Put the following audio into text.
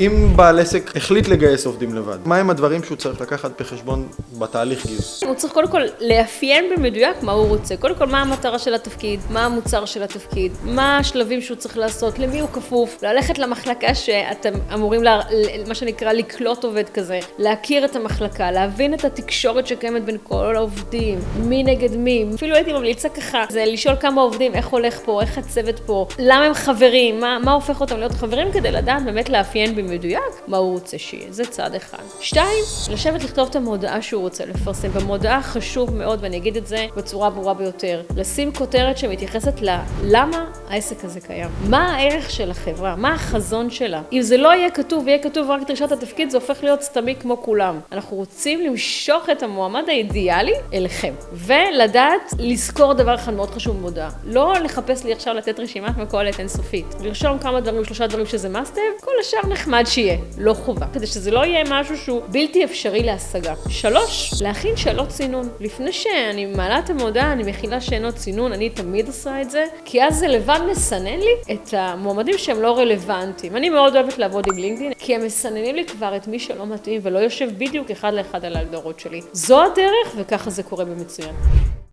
אם בעל עסק החליט לגייס עובדים לבד, מהם הדברים שהוא צריך לקחת בחשבון בתהליך גיוס? הוא צריך קודם כל לאפיין במדויק מה הוא רוצה. קודם כל, מה המטרה של התפקיד, מה המוצר של התפקיד, מה השלבים שהוא צריך לעשות, למי הוא כפוף, ללכת למחלקה שאתם אמורים, מה שנקרא, לקלוט עובד כזה, להכיר את המחלקה, להבין את התקשורת שקיימת בין כל העובדים, מי נגד מי. אפילו הייתי ממליצה ככה, זה לשאול כמה עובדים, איך הולך פה, איך הצוות פה, למה הם חברים, מה הופך אותם להיות חברים, כדי לדעת באמת לאפיין במדויק מה הוא רוצה שיהיה. זה צעד אחד. 2, לשבת לכתוב את המודעה שהוא רוצה לפרסם. במודעה חשוב מאוד, ואני אגיד את זה בצורה ברורה ביותר, לשים כותרת שמתייחסת למה העסק הזה קיים. מה הערך של החברה? מה החזון שלה? אם זה לא יהיה כתוב, ויהיה כתוב רק דרישת התפקיד, זה הופך להיות סתמי כמו כולם. אנחנו רוצים למשוך את המועמד האידיאלי אליכם. ולדעת לזכור דבר אחד מאוד חשוב במודעה. לא לחפש לי עכשיו לתת רשימת מכולת אינסופית. לרשום כמה דברים, 3 דברים שזה must have, כל השאר נחמד שיהיה, לא חובה. כדי שזה לא יהיה משהו שהוא בלתי אפשרי להשגה. 3, להכין שאלות צינון. לפני שאני מעלה את המודעה, אני מכילה שאלות צינון, אני תמיד עושה את זה, כי אז זה לבד מסנן לי את המועמדים שהם לא רלוונטיים. אני מאוד אוהבת לעבוד עם לינקדאין, כי הם מסננים לי כבר את מי שלא מתאים ולא יושב בדיוק אחד לאחד על ההגדרות שלי. זו הדרך, וככה זה קורה במצוין.